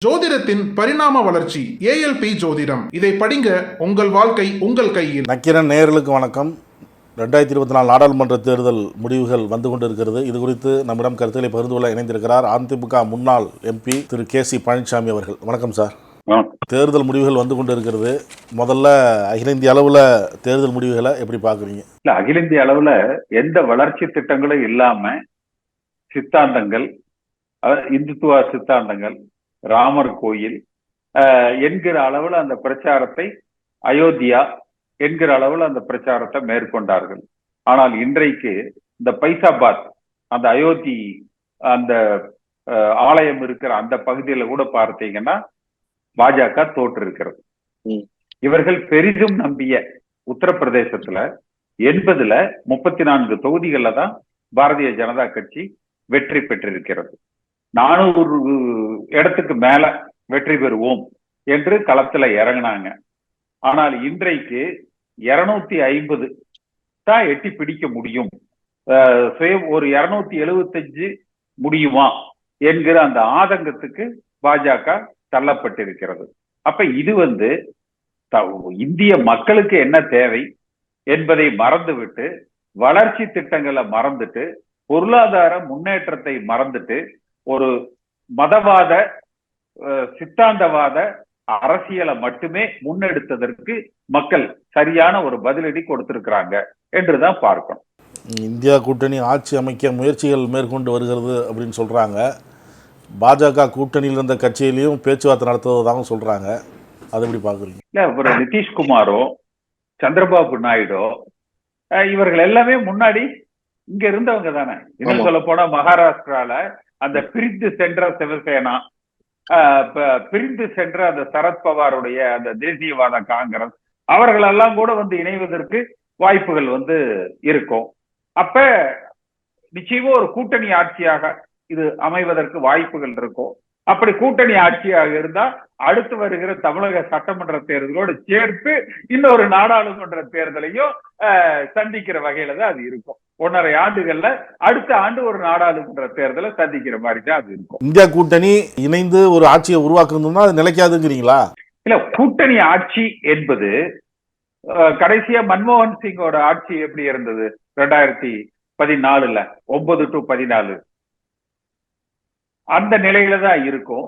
ஜோதிடத்தின் பரிணாம வளர்ச்சி ஏஎல்பி ஜோதிடம். இதை படிங்க, உங்கள் வாழ்க்கை உங்கள் கையில். நக்கீரன் நேயர்களுக்கு வணக்கம். 2024 நாடாளுமன்ற தேர்தல் முடிவுகள் வந்து கொண்டிருக்கிறது. இது குறித்து நம்மிடம் கருத்துக்களை பகிர்ந்து கொள்ள இணைந்திருக்கிறார் அதிமுக முன்னாள் எம்பி திரு கே.சி. பழனிசாமி அவர்கள். வணக்கம் சார். தேர்தல் முடிவுகள் வந்து கொண்டு இருக்கிறது. முதல்ல அகில இந்திய அளவில் தேர்தல் முடிவுகளை எப்படி பார்க்குறீங்க? இல்லை, அகில இந்திய அளவில் எந்த வளர்ச்சி திட்டங்களும் இல்லாமல் சித்தாந்தங்கள், இந்துத்துவ சித்தாந்தங்கள், ராமர் கோயில் என்கிற அளவில் அந்த பிரச்சாரத்தை, அயோத்தியா என்கிற அளவில் அந்த பிரச்சாரத்தை மேற்கொண்டார்கள். ஆனால் இன்றைக்கு இந்த பைசாபாத், அந்த அயோத்தி அந்த ஆலயம் இருக்கிற அந்த பகுதியில் கூட பார்த்தீங்கன்னா பாஜக தோற்று இருக்கிறது. இவர்கள் பெரிதும் நம்பிய உத்தரப்பிரதேசத்துல 80ல் 34 தொகுதிகள்ல தான் பாரதிய ஜனதா கட்சி வெற்றி பெற்றிருக்கிறது. 400 இடத்துக்கு மேல வெற்றி பெறுவோம் என்று களத்துல இறங்கினாங்க. ஆனால் இன்றைக்கு 250 தான் எட்டி பிடிக்க முடியும், ஒரு 275 முடியுமா என்கிற அந்த ஆதங்கத்துக்கு பாஜக தள்ளப்பட்டிருக்கிறது. அப்ப இது இந்திய மக்களுக்கு என்ன தேவை என்பதை மறந்துவிட்டு, வளர்ச்சி திட்டங்களை மறந்துட்டு, பொருளாதார முன்னேற்றத்தை மறந்துட்டு, ஒரு மதவாத சித்தாந்தவாத அரசியலை மட்டுமே முன்னெடுத்ததற்கு மக்கள் சரியான ஒரு பதிலடி கொடுத்திருக்கிறாங்க என்றுதான் பார்க்கணும். இந்தியா கூட்டணி ஆட்சி அமைக்க முயற்சிகள் மேற்கொண்டு வருகிறது அப்படின்னு சொல்றாங்க. பாஜக கூட்டணியில் இருந்த கட்சியிலையும் பேச்சுவார்த்தை நடத்துவதாகவும் சொல்றாங்க. அதை எப்படி பாக்குறீங்க? இல்ல, ஒரு நிதிஷ்குமாரோ சந்திரபாபு நாயுடோ இவர்கள் எல்லாமே முன்னாடி இங்க இருந்தவங்க தானே. இன்னும் சொல்ல போனா மகாராஷ்டிரால அந்த பிரிந்து சென்ற சிவசேனா, பிரிந்து சென்ற அந்த சரத்பவாருடைய அந்த தேசியவாத காங்கிரஸ், அவர்களெல்லாம் கூட இணைவதற்கு வாய்ப்புகள் இருக்கும். அப்ப நிச்சயமா ஒரு கூட்டணி ஆட்சியாக இது அமைவதற்கு வாய்ப்புகள் இருக்கும். அப்படி கூட்டணி ஆட்சியாக இருந்தா அடுத்து வருகிற தமிழக சட்டமன்ற தேர்தலோடு சேர்த்து இன்னொரு நாடாளுமன்ற தேர்தலையும் சந்திக்கிற வகையில தான் அது இருக்கும். 1.5 ஆண்டுகள்ல அடுத்த ஆண்டு ஒரு நாடாளுமன்ற தேர்தலை சந்திக்கிற மாதிரி தான் அது இருக்கும். இந்தியா கூட்டணி இணைந்து ஒரு ஆட்சியை உருவாக்கணும்னா அது நிலைக்காதுங்கிறீங்களா? இல்ல, கூட்டணி ஆட்சி என்பது கடைசியா மன்மோகன் சிங்கோட ஆட்சி எப்படி இருந்தது 2014ல் 9 to 14 அந்த நிலையில தான் இருக்கும்.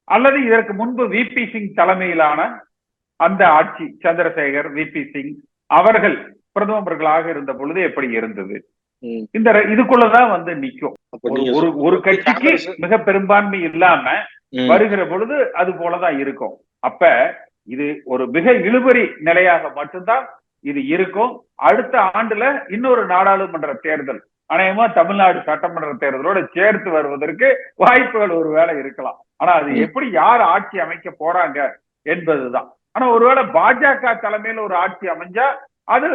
அல்லது இதற்கு முன்பு விபி சிங் தலைமையிலான அந்த ஆட்சி, சந்திரசேகர், விபி சிங் அவர்கள் பிரதமர்களாக இருந்த பொழுது எப்படி இருந்தது, இந்த இதுக்குள்ளதான் நிக்கும். ஒரு கட்சிக்கு மிக பெரும்பான்மை இல்லாம வருகிற பொழுது அது போலதான் இருக்கும். அப்ப இது ஒரு மிக இழுபறி நிலையாக மட்டும்தான் இது இருக்கும். அடுத்த ஆண்டுல இன்னொரு நாடாளுமன்ற தேர்தல், அநேகமா தமிழ்நாடு சட்டமன்ற தேர்தலோட சேர்த்து வருவதற்கு வாய்ப்புகள் ஒருவேளை இருக்கலாம். ஆனா அது எப்படி யார் ஆட்சி அமைக்க போறாங்க என்பதுதான். ஆனா ஒருவேளை பாஜக தலைமையில ஒரு ஆட்சி அமைஞ்சா அது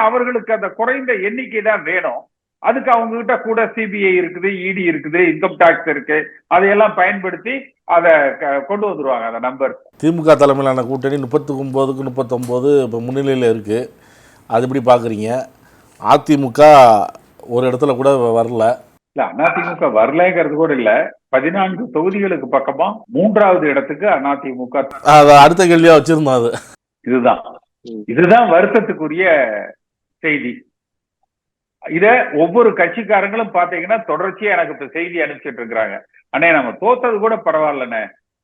அவர்களுக்கு அந்த குறைந்த எண்ணிக்கை தான் வேணும். அதுக்கு அவங்க கிட்ட கூட சிபிஐ இருக்குது, இடி இருக்குது, இன்கம் டாக்ஸ் இருக்கு, அதையெல்லாம் பயன்படுத்தி அதை கொண்டு வந்துருவாங்க அந்த நம்பர். திமுக தலைமையிலான கூட்டணி 39க்கு 39 இப்போ முன்னிலையில் இருக்கு. அது எப்படி பாக்குறீங்க? அதிமுக ஒரு இடத்துல கூட வரல. இல்ல, அதிமுக வரலங்கிறது கூட இல்ல. 14 தொகுதிகளுக்கு பக்கமா 3வது இடத்துக்கு அதிமுக. அடுத்த கேள்வியா வச்சிருந்தோம். அது இதுதான் வருத்தத்துக்குரிய செய்தி. இத ஒவ்வொரு கட்சிக்காரங்களும் பாத்தீங்கன்னா தொடர்ச்சியா எனக்கு இப்ப செய்தி அனுப்பிச்சிட்டு இருக்கிறாங்க. அண்ணே, நம்ம தோத்தது கூட பரவாயில்லண்ணே,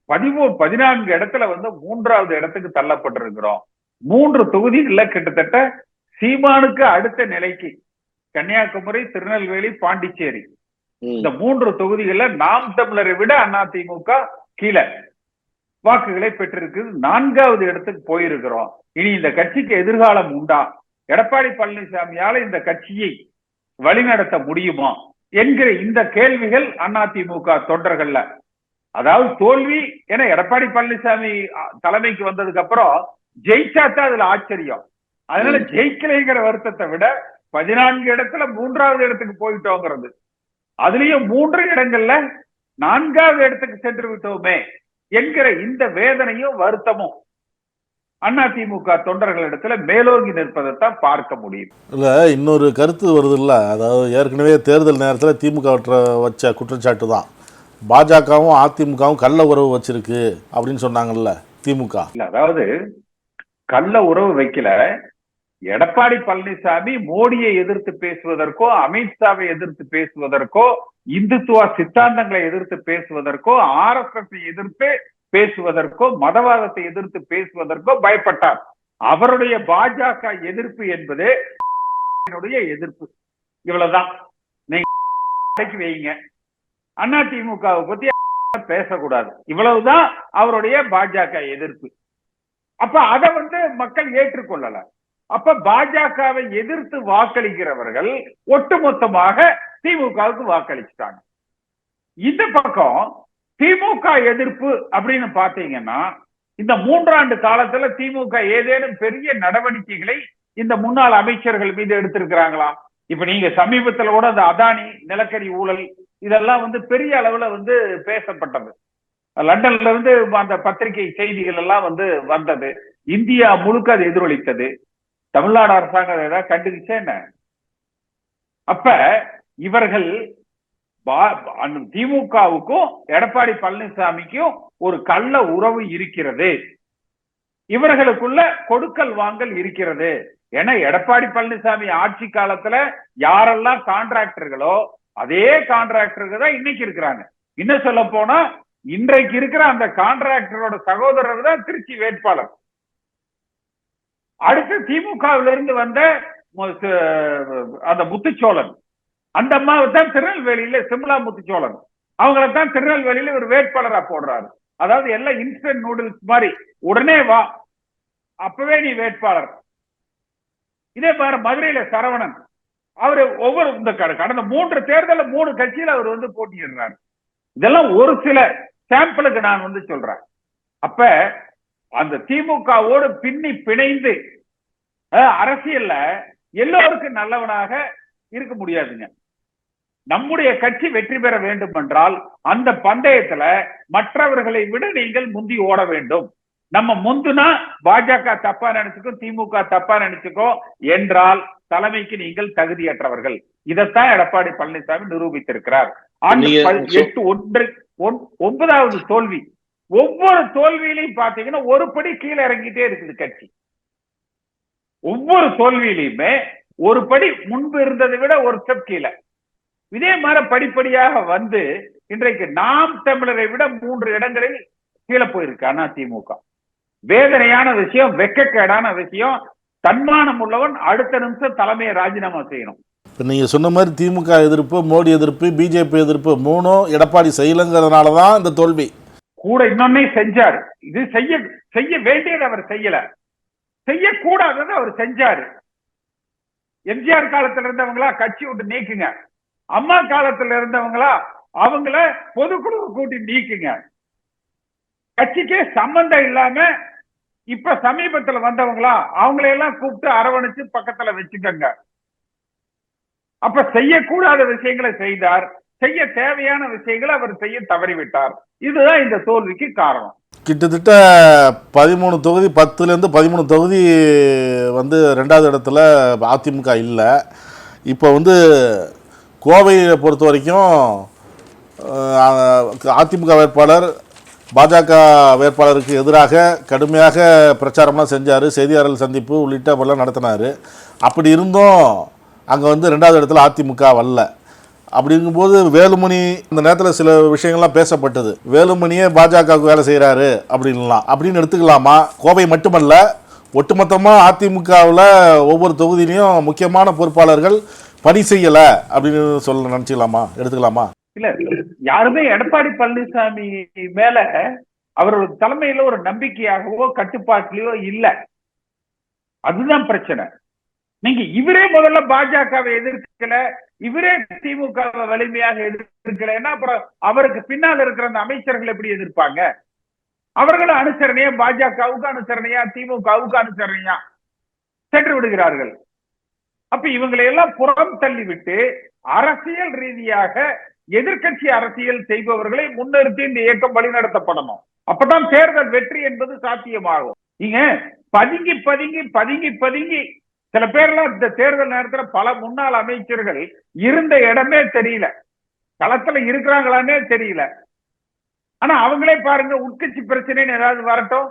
14 இடத்துல 3வது இடத்துக்கு தள்ளப்பட்டிருக்கிறோம். 3 தொகுதிகள்ல கிட்டத்தட்ட சீமானுக்கு அடுத்த நிலைக்கு கன்னியாகுமரி, திருநெல்வேலி, பாண்டிச்சேரி, இந்த 3 தொகுதிகள்ல நாம் தமிழரை விட அதிமுக கீழே வாக்குகளை பெற்றிருக்கு. 4வது இடத்துக்கு போயிருக்கிறோம். இனி இந்த கட்சிக்கு எதிர்காலம் உண்டா? எடப்பாடி பழனிசாமியால இந்த கட்சியை வழிநடத்த முடியுமா என்கிற இந்த கேள்விகள் அதிமுக தொண்டர்கள்ல, அதாவது தோல்வி என எடப்பாடி பழனிசாமி தலைமைக்கு வந்ததுக்கு அப்புறம் ஜெயிச்சாத்தான் அதுல ஆச்சரியம். அதனால ஜெயிக்கலைங்கிற வருத்தத்தை விட 14 இடத்துல 3வது இடத்துக்கு போயிட்டோங்கிறது, அதுலயும் 3 இடங்கள்ல 4வது இடத்துக்கு சென்று விட்டோமே என்கிற இந்த வேதனையும் வருத்தமும் அதிமுக தொண்டர்களிடத்துல மேலோங்கி நிற்பதைத்தான் பார்க்க முடியும். இல்ல, இன்னொரு கருத்து வருது இல்ல, அதாவது ஏற்கனவே தேர்தல் நேரத்தில் திமுக வச்ச குற்றச்சாட்டு தான் பாஜகவும் அதிமுகவும் கள்ள உறவு வச்சிருக்கு அப்படின்னு சொன்னாங்கல்ல திமுக. இல்ல, அதாவது கள்ள உறவு வைக்கல. எடப்பாடி பழனிசாமி மோடியை எதிர்த்து பேசுவதற்கோ, அமித்ஷாவை எதிர்த்து பேசுவதற்கோ, இந்துத்துவ சித்தாந்தங்களை எதிர்த்து பேசுவதற்கோ, RSS எதிர்த்து பேசுவதற்கோ, மதவாதத்தை எதிர்த்து பேசுவதற்கோ பயப்பட்டார். அவருடைய பாஜக எதிர்ப்பு என்பது எதிர்ப்பு. இவ்வளவுதான். நீங்க அடக்கி வைங்க. அதிமுகவை பத்தி பேசக்கூடாது. இவ்வளவுதான் அவருடைய பாஜக எதிர்ப்பு. அப்ப அதை மக்கள் ஏற்றுக்கொள்ளல. அப்ப பாஜகவை எதிர்த்து வாக்களிக்கிறவர்கள் ஒட்டுமொத்தமாக திமுகவுக்கு வாக்களிச்சுட்டாங்க. இந்த பக்கம் திமுக எதிர்ப்பு அப்படின்னு பாத்தீங்கன்னா, இந்த 3 ஆண்டு காலத்துல திமுக ஏதேனும் பெரிய நடவடிக்கைகளை இந்த முன்னாள் அமைச்சர்கள் மீது எடுத்திருக்கிறாங்களா? இப்ப நீங்க சமீபத்துல கூட அந்த அதானி நிலக்கரி ஊழல் இதெல்லாம் பெரிய அளவுல பேசப்பட்டது. லண்டன்ல இருந்து அந்த பத்திரிகை செய்திகள் எல்லாம் வந்தது. இந்தியா முழுக்க அது எதிரொலித்தது. தமிழ்நாடு அரசாங்கம் ஏதாவது கண்டுகிச்சா என்ன? அப்ப இவர்கள் திமுகவுக்கும் எடப்பாடி பழனிசாமிக்கும் ஒரு கள்ள உறவு இருக்கிறது. இவர்களுக்குள்ள கொடுக்கல் வாங்கல் இருக்கிறது. ஏன்னா எடப்பாடி பழனிசாமி ஆட்சி காலத்துல யாரெல்லாம் கான்ட்ராக்டர்களோ அதே கான்ட்ராக்டர்கள் தான் இன்னைக்கு இருக்கிறாங்க. இன்னும் சொல்ல போனா இன்றைக்கு இருக்கிற அந்த கான்ட்ராக்டரோட சகோதரர் தான் திருச்சி வேட்பாளர். அடுத்து திமுகவில இருந்து வந்த அந்த முத்துச்சோழன், அந்த அம்மாவை தான் திருநெல்வேலியில சிம்லா முத்துச்சோழன், அவங்கள தான் திருநெல்வேலியில ஒரு வேட்பாளரா போடுறாரு. அதாவது எல்லாம் இன்ஸ்டன்ட் நூடுல்ஸ் மாதிரி, உடனே வா, அப்பவே நீ வேட்பாளர். இதே மாதிரி மதுரையில சரவணன், அவரு ஒவ்வொரு இந்த கடந்த 3 தேர்தல 3 கட்சியில அவர் போட்டியிடுறாரு. இதெல்லாம் ஒரு சில சாம்பிளுக்கு நான் சொல்றேன். அப்ப அந்த திமுகவோடு பின்னி பிணைந்து அரசியல்ல எல்லோருக்கும் நல்லவனாக இருக்க முடியாதுங்க. நம்முடைய கட்சி வெற்றி பெற வேண்டும் என்றால் அந்த பந்தயத்துல மற்றவர்களை விட நீங்கள் முந்தி ஓட வேண்டும். நம்ம முந்துனா பாஜக தப்பா நினைச்சுக்கும், திமுக தப்பா நினைச்சுக்கோ என்றால் தலைமைக்கு நீங்கள் தகுதியற்றவர்கள். இதைத்தான் எடப்பாடி பழனிசாமி நிரூபித்திருக்கிறார். 9வது தோல்வி. ஒவ்வொரு தோல்வியிலையும் பாத்தீங்கன்னா ஒரு படி கீழே இறங்கிட்டே இருக்குது கட்சி. ஒவ்வொரு தோல்வியிலையுமே ஒரு படி முன்பு இருந்ததை விட ஒரு ஸ்டெப் கீழே. இதே மாதிரி படிப்படியாக இன்றைக்கு நாம் தமிழரை விட 3 இடங்களில் கீழே போயிருக்கு அதிமுக. வேதனையான விஷயம், வெக்கக்கேடான விஷயம். தன்மானம் உள்ளவன் அடுத்த நிமிஷம் தலைமையை ராஜினாமா செய்யணும். நீங்க சொன்ன மாதிரி திமுக எதிர்ப்பு, மோடி எதிர்ப்பு, பிஜேபி எதிர்ப்பு 3ம் எடப்பாடி செய்யலங்கிறதுனாலதான் இந்த தோல்வி. கூட இன்னொன்னே செஞ்சாரு. இது செய்ய வேண்டியது அவர் செய்யல, செய்யக்கூடாதது அவர் செஞ்சாரு. எம்ஜிஆர் காலத்துல இருந்தவங்களா கட்சி விட்டு நீக்குங்க, அம்மா காலத்துல இருந்தவங்களா அவங்கள பொதுக்குழு கூட்டி நீக்குங்க. கட்சிக்கே சம்பந்தம் இல்லாம இப்ப சமீபத்துல வந்தவங்களா அவங்களையெல்லாம் கூப்பிட்டு அரவணைச்சு பக்கத்துல வச்சுக்கங்க. அப்ப செய்யக்கூடாத விஷயங்களை செய்தார், செய்ய தேவையான விஷயங்களை அவர் செய்ய தவறிவிட்டார். இதுதான் இந்த தோல்விக்கு காரணம். கிட்டத்தட்ட 13 தொகுதி, 10லேருந்து 13 தொகுதி 2வது இடத்துல அதிமுக இல்லை. இப்போ கோவையை பொறுத்த வரைக்கும் அதிமுக வேட்பாளர் பாஜக வேட்பாளருக்கு எதிராக கடுமையாக பிரச்சாரம்லாம் செஞ்சார், செய்தியாளர்கள் சந்திப்பு உள்ளிட்டப்பெல்லாம் நடத்தினார். அப்படி இருந்தும் அங்கே 2வது இடத்துல அதிமுக வரல. அப்படிங்கும்போது வேலுமணி இந்த நேரத்தில் சில விஷயங்கள்லாம் பேசப்பட்டது. வேலுமணியே பாஜகவுக்கு வேலை செய்கிறாரு அப்படின்னு எடுத்துக்கலாமா? கோவை மட்டுமல்ல, ஒட்டுமொத்தமாக அதிமுகவில் ஒவ்வொரு தொகுதியிலையும் முக்கியமான பொறுப்பாளர்கள் பணி செய்யலை அப்படின்னு சொல்ல நினச்சிக்கலாமா, எடுத்துக்கலாமா? இல்ல, யாருமே எடப்பாடி பழனிசாமி மேல அவரோட தலைமையில ஒரு நம்பிக்கையாகவோ கட்டுப்பாட்டிலயோ இல்ல. அதுதான் பிரச்சனை. நீங்க இவரே முதல்ல பாஜகவை எதிர்க்கல, இவரே திமுகவை வலிமையாக எதிர்க்கலைன்னா அப்புறம் அவருக்கு பின்னால் இருக்கிற அந்த அமைச்சர்கள் எப்படி எதிர்ப்பாங்க? அவர்களும் அனுசரணையா, பாஜகவுக்கு அனுசரணையா, திமுகவுக்கு அனுசரணையா சென்று விடுகிறார்கள். அப்ப இவங்களை எல்லாம் புறம் தள்ளிவிட்டு அரசியல் ரீதியாக எதிர்கட்சி அரசியல் செய்பவர்களை முன்னிறுத்தி இந்த இயக்கம் வழிநடத்தப்படணும். அப்பதான் தேர்தல் வெற்றி என்பது சாத்தியமாகும். நீங்க பதுங்கி பதுங்கி பதுங்கி பதுங்கி சில பேர்லாம் இந்த தேர்தல் நேரத்துல பல முன்னாள் அமைச்சர்கள் இருந்த இடமே தெரியல, களத்துல இருக்கிறாங்களான்னே தெரியல. ஆனா அவங்களே பாருங்க, உட்கட்சி பிரச்சனைன்னு ஏதாவது வரட்டும்,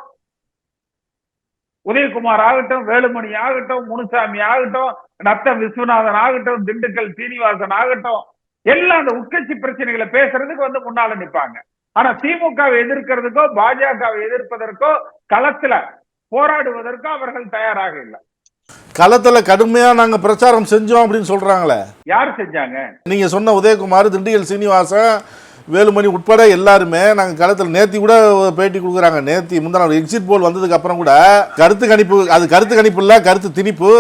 உதயகுமார் ஆகட்டும், வேலுமணி ஆகட்டும், முனுசாமி ஆகட்டும், நத்தம் விஸ்வநாதன் ஆகட்டும், திண்டுக்கல் சீனிவாசன் ஆகட்டும், எல்லாம் அந்த உட்கட்சி பிரச்சனைகளை பேசுறதுக்கு வந்து முன்னால நிப்பாங்க. ஆனா திமுகவை எதிர்க்கிறதுக்கோ பாஜகவை எதிர்ப்பதற்கோ களத்துல போராடுவதற்கோ அவர்கள் தயாராக இல்லை. களத்துல கடுமையா நாங்க பிரச்சாரம் செஞ்சோம் அப்படின்னு சொல்றாங்களே, யார் செஞ்சாங்க? நீங்க சொன்ன உதயகுமார், திண்டுக்கல் சீனிவாசன், வேலுமணி உட்பட எல்லாருமே நாங்க களத்தில் நேத்தி கூட பேட்டி கொடுக்குறாங்க. நேத்தி முந்தின எக்ஸிட் போல் வந்ததுக்கு அப்புறம் கூட கருத்து கணிப்பு, அது கருத்து கணிப்பு இல்ல, கருத்து திணிப்பு,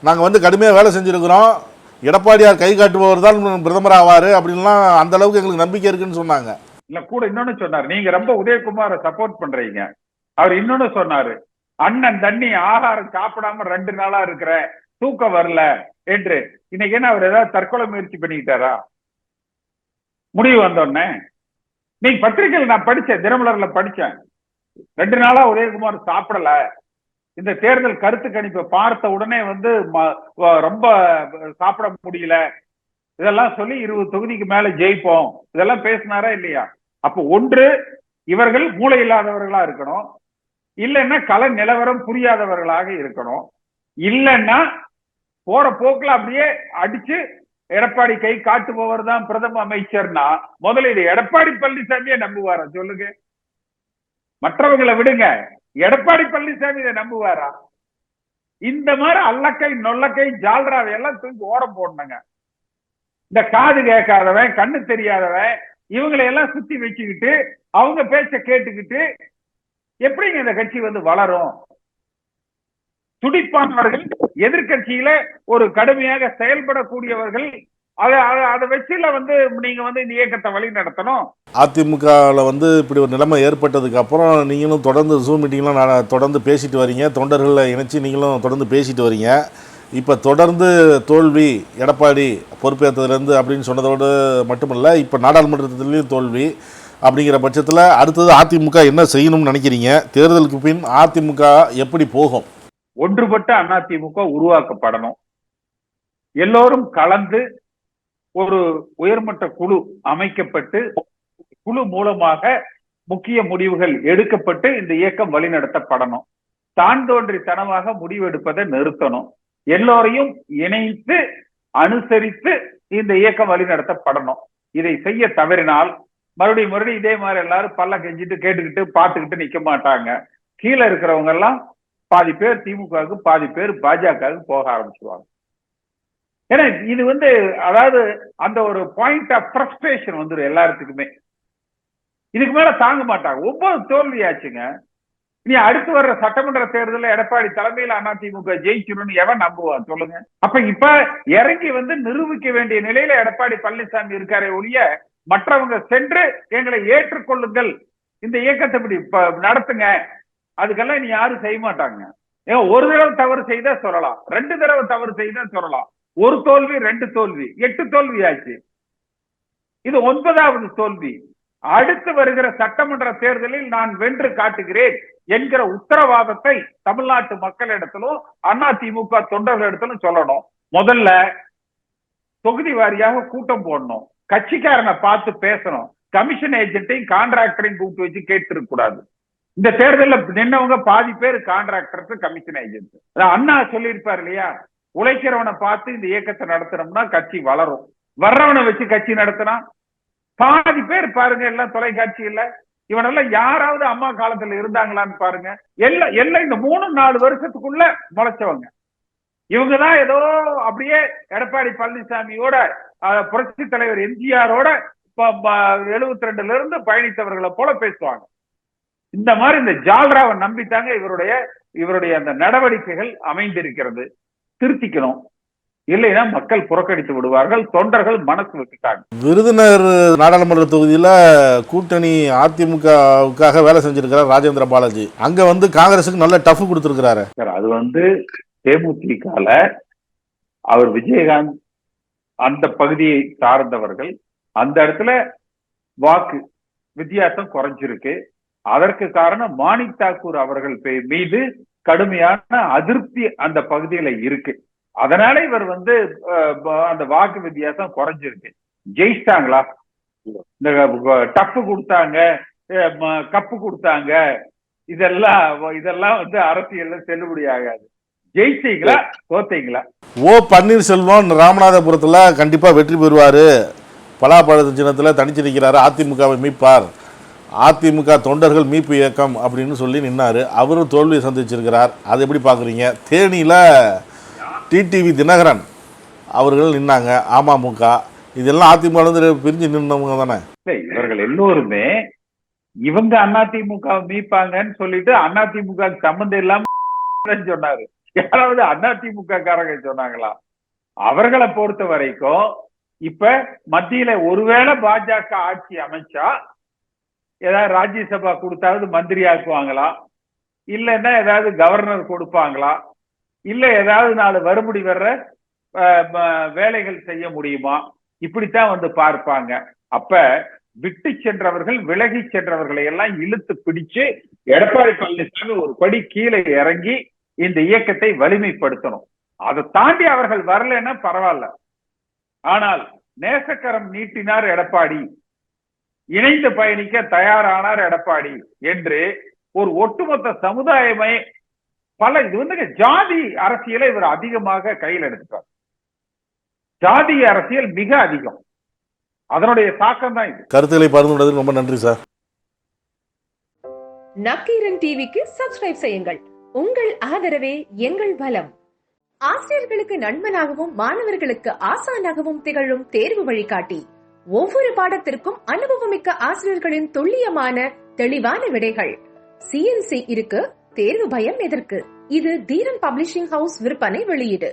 நாங்க வந்து கடுமையாக வேலை செஞ்சிருக்கிறோம், எடப்பாடியார் கை காட்டுபவர் தான் பிரதமர் ஆவாரு அப்படின்லாம் அந்த அளவுக்கு எங்களுக்கு நம்பிக்கை இருக்குன்னு சொன்னாங்க. இல்ல, கூட இன்னொன்னு சொன்னாரு, நீங்க ரொம்ப உதயகுமாரை சப்போர்ட் பண்றீங்க. அவர் இன்னொன்னு சொன்னாரு, அண்ணன் தண்ணி ஆகாரம் சாப்பிடாம 2 நாளா இருக்கிற, தூக்கம் வரல என்று. இன்னைக்கு என்ன அவர் ஏதாவது தற்கொலை முயற்சி பண்ணிக்கிட்டாரா? முடிவு வந்தோடனே நீங்க பத்திரிகையில் நான் படிச்சேன், தினமலர்ல படிச்சேன், 2 நாளா உதயகுமார் சாப்பிடல, இந்த தேர்தல் கருத்து கணிப்பை பார்த்த உடனே வந்து ரொம்ப சாப்பிட முடியல, இதெல்லாம் சொல்லி 20 தொகுதிக்கு மேல ஜெயிப்போம், இதெல்லாம் பேசினாரா இல்லையா? அப்போ ஒன்று இவர்கள் மூளை இல்லாதவர்களா இருக்கணும், இல்லைன்னா கள நிலவரம் புரியாதவர்களாக இருக்கணும், இல்லைன்னா போற போக்குல அப்படியே அடிச்சு எடப்பாடி கை காட்டுபவர் தான் பிரதம அமைச்சர்னா முதல்ல இது எடப்பாடி பழனிசாமியை நம்புவாரா சொல்லுங்க? மற்றவங்களை விடுங்க, எடப்பாடி பழனிசாமி இதை நம்புவாரா? இந்த மாதிரி அல்லக்கை நொல்லக்கை ஜால்ராவை எல்லாம் தூக்கி ஓரம் போடணுங்க. இந்த காது கேட்காதவன், கண்ணு தெரியாதவன், இவங்களை எல்லாம் சுத்தி வச்சுக்கிட்டு அவங்க பேச்ச கேட்டுக்கிட்டு எப்படிங்க இந்த கட்சி வந்து வளரும்? துடிப்பானவர்கள், எதிர்கட்சியில ஒரு கடுமையாக செயல்படக்கூடியவர்கள், அதை வச்சுல வந்து நீங்க வந்து இந்த இயக்கத்தை வழி நடத்தணும். அதிமுகவில் வந்து இப்படி ஒரு நிலைமை ஏற்பட்டதுக்கு அப்புறம் நீங்களும் தொடர்ந்து ஜூம் மீட்டிங்லாம் தொடர்ந்து பேசிட்டு வரீங்க, தொண்டர்களை இணைச்சி நீங்களும் தொடர்ந்து பேசிட்டு வரீங்க. இப்போ தொடர்ந்து தோல்வி, எடப்பாடி பொறுப்பேற்றதுலேருந்து அப்படின்னு சொன்னதோடு மட்டுமல்ல, இப்போ நாடாளுமன்றத்திலையும் தோல்வி அப்படிங்கிற பட்சத்தில் அடுத்தது அதிமுக என்ன செய்யணும்னு நினைக்கிறீங்க? தேர்தலுக்கு பின் அதிமுக எப்படி போகும்? ஒன்றுபட்ட அதிமுக உருவாக்கப்படணும். எல்லோரும் கலந்து ஒரு உயர்மட்ட குழு அமைக்கப்பட்டு, குழு மூலமாக முக்கிய முடிவுகள் எடுக்கப்பட்டு இந்த இயக்கம் வழிநடத்தப்படணும். தான் தோன்றித்தனமாக முடிவெடுப்பதை நிறுத்தணும். எல்லோரையும் இணைத்து அனுசரித்து இந்த இயக்கம் வழிநடத்தப்படணும். இதை செய்ய தவறினால் மறுபடியும் இதே மாதிரி எல்லாரும் பல்ல கெஞ்சிட்டு கேட்டுக்கிட்டு பார்த்துக்கிட்டு நிக்க மாட்டாங்க. கீழே இருக்கிறவங்க எல்லாம் பாதி பேர் திமுகவுக்கு, பாதி பேர் பாஜகவுக்கு போக ஆரம்பிச்சுவாங்க. ஏன்னா இது வந்து அதாவது அந்த ஒரு பாயிண்ட் ஆஃப் ஃப்ரஸ்ட்ரேஷன் வந்துடும் எல்லாத்துக்குமே. இதுக்கு மேல தாங்க மாட்டாங்க. 9 தோல்வியாச்சுங்க. இனி அடுத்து வர்ற சட்டமன்ற தேர்தலில் எடப்பாடி தலைமையில் அதிமுக ஜெயிச்சிரும்னு எவன் நம்புவான் சொல்லுங்க? அப்ப இப்ப இறங்கி வந்து நிரூபிக்க வேண்டிய நிலையில எடப்பாடி பழனிசாமி இருக்காரே ஒழிய, மற்றவங்க சென்று எங்களை ஏற்றுக்கொள்ளுங்கள், இந்த இயக்கத்தை இப்படி நடத்துங்க, அதுக்கெல்லாம் இனி யாரும் செய்ய மாட்டாங்க. ஏன், ஒரு தடவை தவறு செய்தா சொல்லலாம், 2 தடவை தவறு செய்தா சொல்லலாம். 1 தோல்வி 2 தோல்வி 8 தோல்வி ஆச்சு. இது 9வது தோல்வி. அடுத்து வருகிற சட்டமன்ற தேர்தலில் நான் வென்று காட்டுகிறேன் என்கிற உத்தரவாதத்தை தமிழ்நாட்டு மக்களிடத்திலும் அதிமுக தொண்டர்களிடத்திலும் சொல்லணும். முதல்ல தொகுதி வாரியாக கூட்டம் போடணும், கட்சிக்காரனை பார்த்து பேசணும், கமிஷன் ஏஜென்ட்டையும் கான்ட்ராக்டரையும் கூப்பிட்டு வச்சு கேட்டு கூடாது. இந்த தேர்தலில் நின்னவங்க பாதி பேர் கான்ட்ராக்டர்ஸ், கமிஷன் ஏஜென்ட். அண்ணா சொல்லியிருப்பார் இல்லையா, உழைக்கிறவனை பார்த்து இந்த இயக்கத்தை நடத்தினோம்னா கட்சி வளரும். வர்றவனை வச்சு கட்சி நடத்தினா பாதி பேர் பாருங்க எல்லாம் தொலைக்காட்சியில, இவனெல்லாம் யாராவது அம்மா காலத்துல இருந்தாங்களான்னு பாருங்க. எல்லாம் இந்த 3-4 வருஷத்துக்குள்ள முளைச்சவங்க. இவங்கதான் ஏதோ அப்படியே எடப்பாடி பழனிசாமியோட, புரட்சி தலைவர் எம்ஜிஆரோட 72ல இருந்து பயணித்தவர்களை போல பேசுவாங்க. இந்த மாதிரி இந்த ஜால்ராவை நம்பித்தாங்க இவருடைய அந்த நடவடிக்கைகள் அமைந்திருக்கிறது. திருத்திக்கணும், இல்லைன்னா மக்கள் புறக்கணித்து விடுவார்கள். தொண்டர்கள் மனசு வச்சுட்டாங்க. விருதுநகர் நாடாளுமன்ற தொகுதியில் கூட்டணி அதிமுகவுக்காக வேலை செஞ்சிருக்கிறார் ராஜேந்திர பாலாஜி. அங்க வந்து காங்கிரஸுக்கு நல்ல டஃப் கொடுத்திருக்கிறாரு. அது வந்து தேமுதிகல அவர் விஜயகாந்த் அந்த பகுதியை சார்ந்தவர்கள், அந்த இடத்துல வாக்கு வித்தியாசம் குறைஞ்சிருக்கு. அதற்கு காரணம் மாணிக் தாக்கூர் அவர்கள் மீது கடுமையான அதிருப்தி அந்த பகுதியில இருக்கு. அதனால இவர் வந்து அந்த வாக்கு வித்தியாசம் குறைஞ்சிருக்கு. ஜெயிச்சிட்டாங்களா? இந்த டஃப் கொடுத்தாங்க, கப்பு கொடுத்தாங்க, இதெல்லாம் வந்து அரசியல்ல செல்லுபடி ஆகாது. ஜெயிச்சீங்களா தோத்தீங்களா? பன்னீர்செல்வம் ராமநாதபுரத்துல கண்டிப்பா வெற்றி பெறுவாரு, பலாப்பழ சின்னத்துல தனிச்சு நிற்கிறாரு, அதிமுகவை மீட்பார், அதிமுக தொண்டர்கள் மீட்பு இயக்கம் அப்படின்னு சொல்லி நின்னாரு. அவரும் தோல்வியை சந்திச்சிருக்கிறார். அதை எப்படி பாக்குறீங்க? தேனியில டிடிவி தினகரன் அவர்கள் நின்னாங்க, அமமுக. இதெல்லாம் அதிமுக பிரிஞ்சு நின்றவங்க தானே. இவர்கள் எல்லோருமே இவங்க அதிமுக மீட்பாங்கன்னு சொல்லிட்டு அதிமுக சம்பந்தம் இல்லாம சொன்னாரு. யாராவது அதிமுக காரங்க சொன்னாங்களா? அவர்களை பொறுத்த வரைக்கும் இப்ப மத்தியில ஒருவேளை பாஜக ஆட்சி அமைச்சா ஏதாவது ராஜ்யசபா கொடுத்தாவது மந்திரி ஆக்குவாங்களா, இல்லைன்னா ஏதாவது கவர்னர் கொடுப்பாங்களா, இல்ல ஏதாவது 4 வருமுடி வர்ற வேலைகள் செய்ய முடியுமா, இப்படித்தான் வந்து பார்ப்பாங்க. அப்ப விட்டு சென்றவர்கள், விலகி சென்றவர்களை எல்லாம் இழுத்து பிடிச்சு எடப்பாடி பழனிசாமி ஒரு படி கீழே இறங்கி இந்த இயக்கத்தை வலிமைப்படுத்தணும். அதை தாண்டி அவர்கள் வரலன்னா பரவாயில்ல. ஆனால் நேசக்கரம் நீட்டினார் எடப்பாடி, இணைந்து பயணிக்க தயாரானார் எடப்பாடி என்று ஒரு ஒட்டுமொத்த சமுதாயமே இது வந்து ஜாதி அரசியலை இவர் அதிகமாக கையில் எடுத்துட்டார். ஜாதி அரசியல் மிக அதிகம், அதனுடைய தாக்கம் தான் இது. கருத்துக்களை பகிர்ந்து ரொம்ப நன்றி சார். நக்கீரன் டிவிக்கு சப்ஸ்கிரைப் செய்யுங்கள். உங்கள் ஆதரவே எங்கள் பலம். ஆசிரியர்களுக்கு நண்பனாகவும் மாணவர்களுக்கு ஆசானாகவும் திகழும் தேர்வு வழிகாட்டி. ஒவ்வொரு பாடத்திற்கும் அனுபவமிக்க ஆசிரியர்களின் துல்லியமான தெளிவான விடைகள். CNC இருக்கு, தேர்வு பயம் எதற்கு? இது தீரன் பப்ளிஷிங் ஹவுஸ் விற்பனை வெளியீடு.